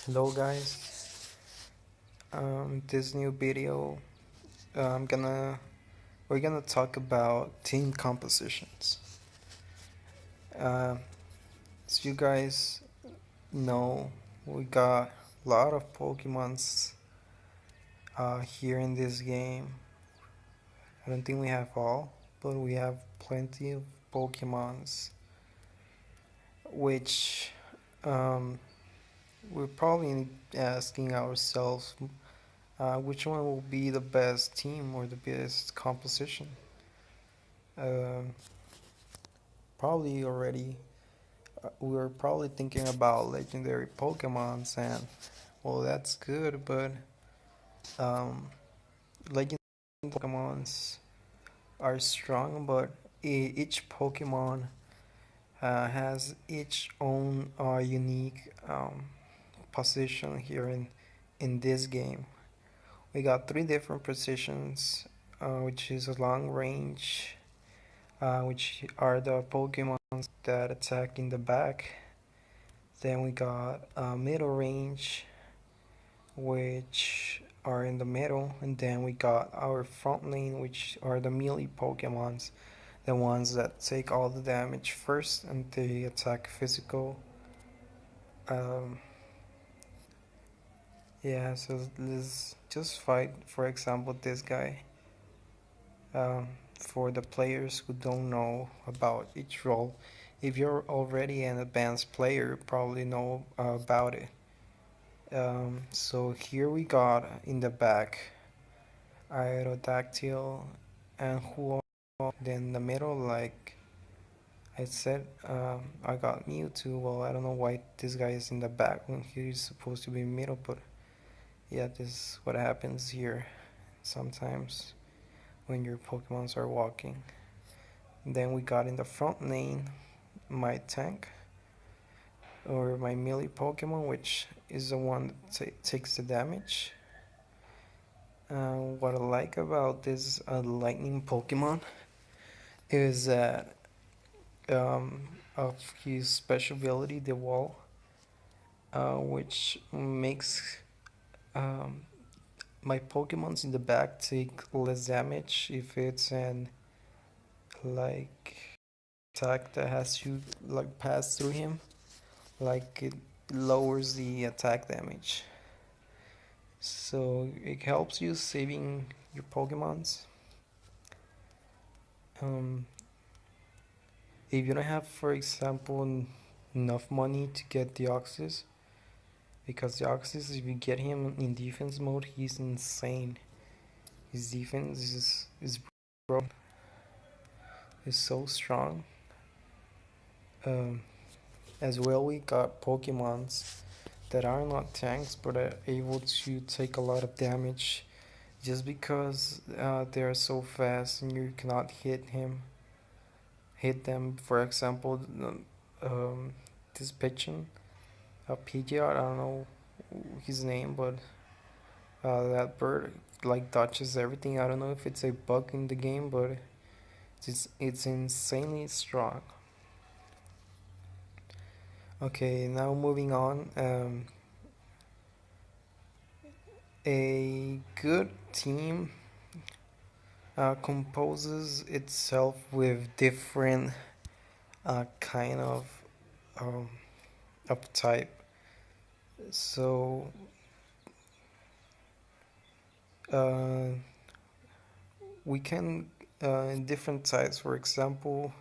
Hello guys. This new video, I'm gonna we're gonna talk about team compositions. Uh, as you guys know, we got a lot of Pokemons here in this game. I don't think we have all, but we have plenty of Pokemons, which um, we're probably asking ourselves which one will be the best team or the best composition. Um, Probably already we were probably thinking about legendary Pokemons, and well, that's good, but um, legendary Pokemons are strong, but each Pokemon has its own unique position here in this game. We got three different positions, which is a long range, which are the Pokemons that attack in the back. Then we got middle range, which are in the middle, and then we got our front lane, which are the melee Pokemons, the ones that take all the damage first and they attack physical. Um, yeah, so let's just fight, for example, this guy. For the players who don't know about each role, if you're already an advanced player, you probably know about it. So here we got in the back Aerodactyl and Huo. Then in the middle, like I said, I got Mewtwo. Well, I don't know why this guy is in the back when he's supposed to be in middle, but yeah, this is what happens here sometimes when your Pokemons are walking. Then we got in the front lane my tank or my melee Pokemon, which is the one that takes the damage. What I like about this lightning Pokemon is that of his special ability, the wall, which makes um, my Pokemons in the back take less damage if it's an like attack that has to like pass through him. Like it lowers the attack damage, so it helps you saving your Pokemons. Um, if you don't have, for example, enough money to get the Deoxys, because the Deoxys, if you get him in defense mode, he's insane. His defense is broken, is so strong. Um, as well, we got Pokemons that are not tanks but are able to take a lot of damage just because they are so fast and you cannot hit them. For example, this pigeon, a Pidgeot, I don't know his name, but that bird like dodges everything. I don't know if it's a bug in the game, but it's insanely strong. Okay, now moving on. A good team composes itself with different kind um, of type. So uh, we can in different types. For example,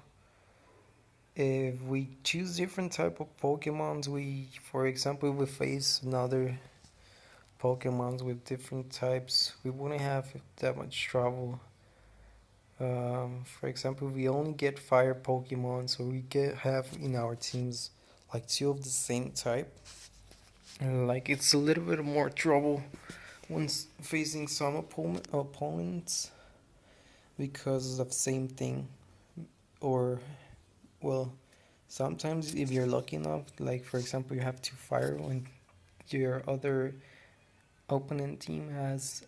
if we choose different type of Pokemons, for example, if we face another Pokemons with different types, we wouldn't have that much trouble. For example, we only get fire Pokemon, so we get have in our teams like two of the same type. And like it's a little bit more trouble when facing some opponents because of same thing. Or well, sometimes if you're lucky enough, like for example, you have two fire when your other opponent team has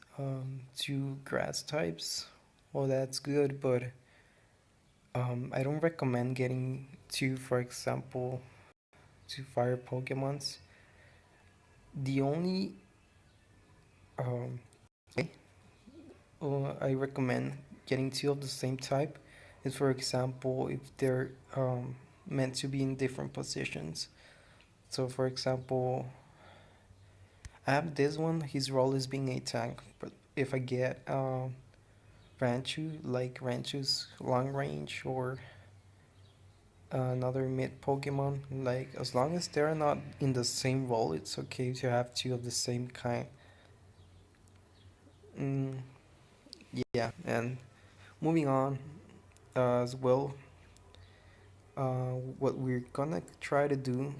two grass types. Well, that's good, but I don't recommend getting two, for example, two fire Pokemons The only um, way I recommend getting two of the same type is, for example, if they're meant to be in different positions. So, for example, I have this one. His role is being a tank, but if I get Ranchu, like Ranchu's long range or another mid Pokemon, like as long as they're not in the same role, it's okay to have two of the same kind. Mm, yeah, and moving on as well, what we're gonna try to do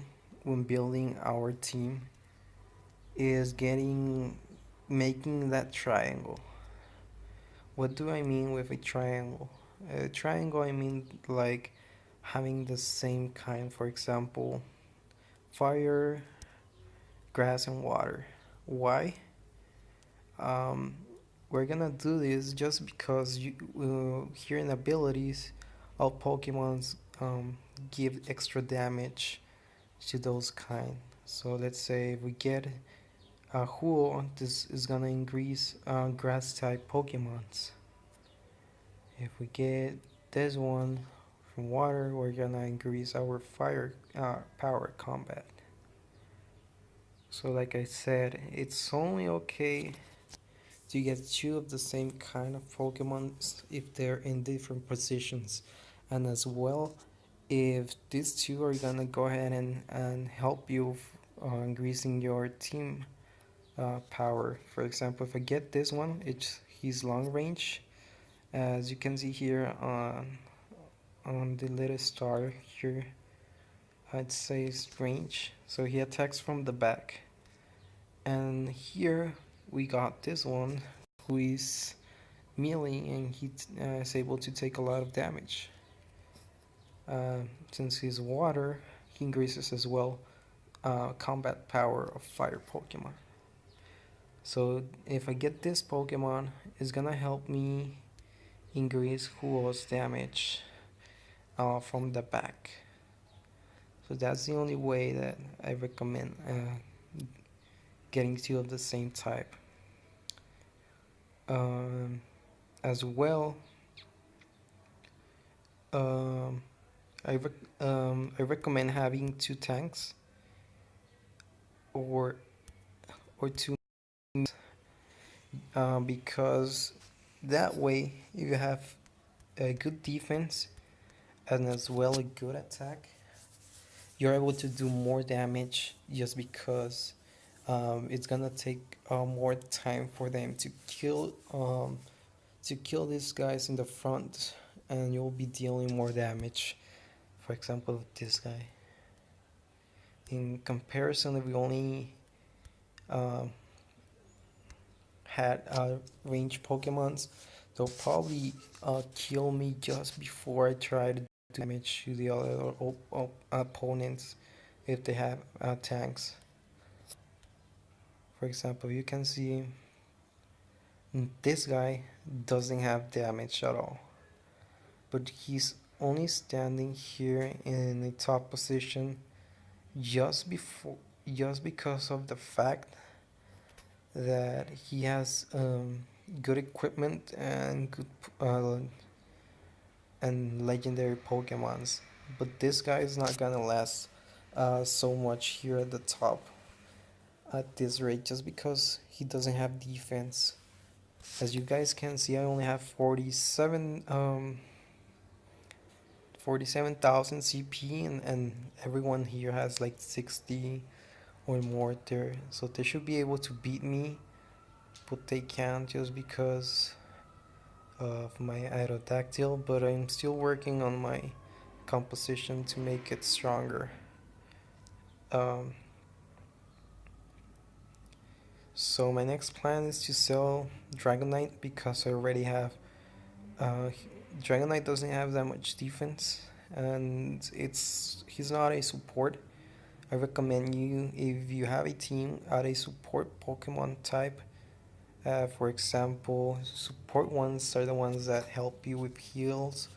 when building our team is making that triangle. What do I mean with a triangle? A triangle, I mean like having the same kind, for example, fire, grass, and water. Why? Um, we're gonna do this just because here in abilities, all Pokemons give extra damage to those kind. So let's say if we get a Huo, this is gonna increase grass type Pokemons. If we get this one from water, we're gonna increase our fire power combat. So like I said, it's only okay to get two of the same kind of Pokemon if they're in different positions. And as well, if these two are gonna go ahead and help you increasing your team power. For example, if I get this one, it's he's long range. As you can see here on the little star here, it says range. So he attacks from the back. And here we got this one who is melee and he is able to take a lot of damage. Since he's water, he increases as well combat power of fire Pokemon. So if I get this Pokemon, it's gonna help me increase Huo's damage from the back. So that's the only way that I recommend getting two of the same type. Um, as well, um, I recommend having two tanks or two because that way you have a good defense and as well a good attack. You're able to do more damage just because it's gonna take more time for them to kill these guys in the front, and you'll be dealing more damage. For example, with this guy. In comparison, if we only um, had range Pokemons, they'll probably kill me just before I try to do damage to the other opponents if they have tanks. For example, you can see this guy doesn't have damage at all, but he's only standing here in the top position just before just because of the fact that he has good equipment and good uh, and legendary Pokemons. But this guy is not gonna last so much here at the top at this rate just because he doesn't have defense. As you guys can see, I only have 47,000 CP and everyone here has like 60 or more there. So they should be able to beat me, but they can't just because of my Aerodactyl, but I'm still working on my composition to make it stronger. Um, so my next plan is to sell Dragonite because I already have. Uh, Dragonite doesn't have that much defense, and he's not a support. I recommend you if you have a team add a support Pokemon type. For example, support ones are the ones that help you with heals,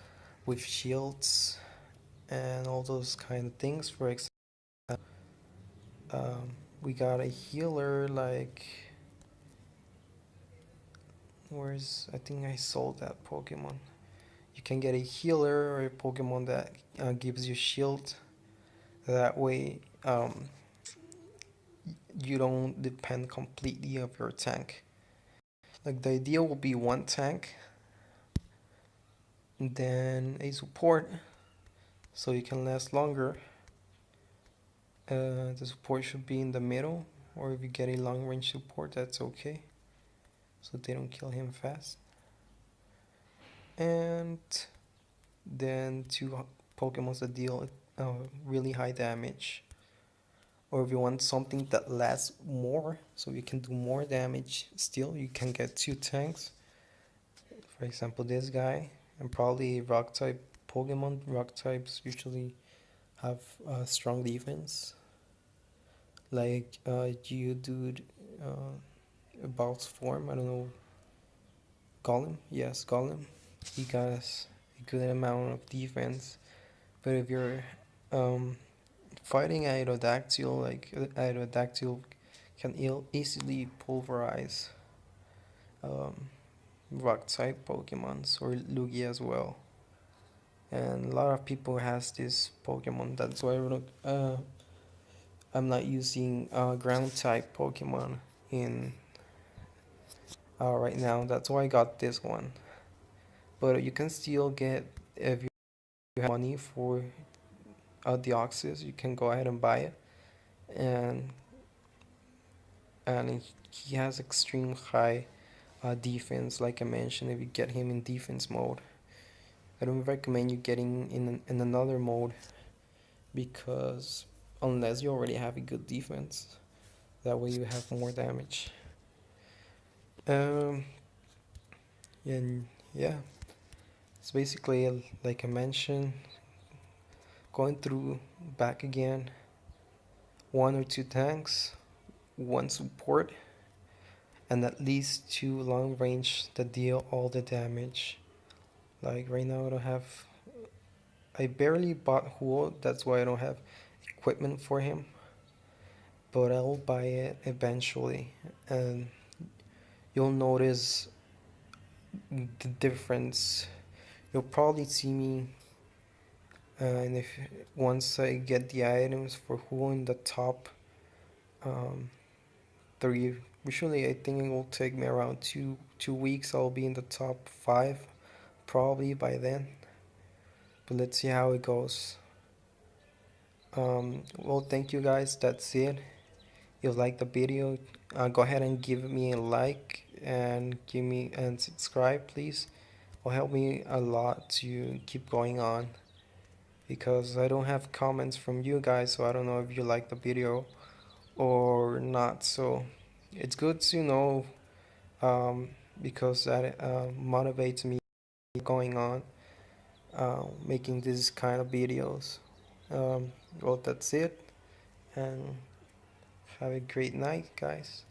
with shields, and all those kind of things. For example, We got a healer like where's I think I sold that Pokemon. You can get a healer or a Pokemon that gives you shield. That way, you don't depend completely of your tank. Like the idea will be one tank, and then a support, so you can last longer. The support should be in the middle, or if you get a long range support, that's okay, so they don't kill him fast. And then two Pokemons that deal really high damage. Or if you want something that lasts more, so you can do more damage still, you can get two tanks. For example, this guy, and probably rock type Pokemon. Rock types usually have strong defense. Like Geodude, about form, I don't know, Golem? Yes, Golem. He got a good amount of defense. But if you're um, fighting Aerodactyl, like Aerodactyl can easily pulverize um, rock type Pokemons or Lugia as well. And a lot of people has this Pokemon. That's why I'm not using ground type Pokemon in right now. That's why I got this one. But you can still get if you have money for Deoxys, you can go ahead and buy it, and he has extreme high defense. Like I mentioned, if you get him in defense mode, I don't recommend you getting in another mode because unless you already have a good defense, that way you have more damage. Um, and yeah, it's basically like I mentioned, going through back again, one or two tanks, one support, and at least two long range that deal all the damage. Like right now, I barely bought Huo, that's why I don't have equipment for him, but I'll buy it eventually, and you'll notice the difference. You'll probably see me, and if once I get the items for Huo in the top um, three, usually I think it will take me around two weeks. I'll be in the top five probably by then. But let's see how it goes. Well, thank you guys. That's it. If you like the video, go ahead and give me a like and give me and subscribe, please. Will help me a lot to keep going on because I don't have comments from you guys, so I don't know if you like the video or not. So it's good to know because that motivates me going on making this kind of videos. Well, that's it, and have a great night, guys.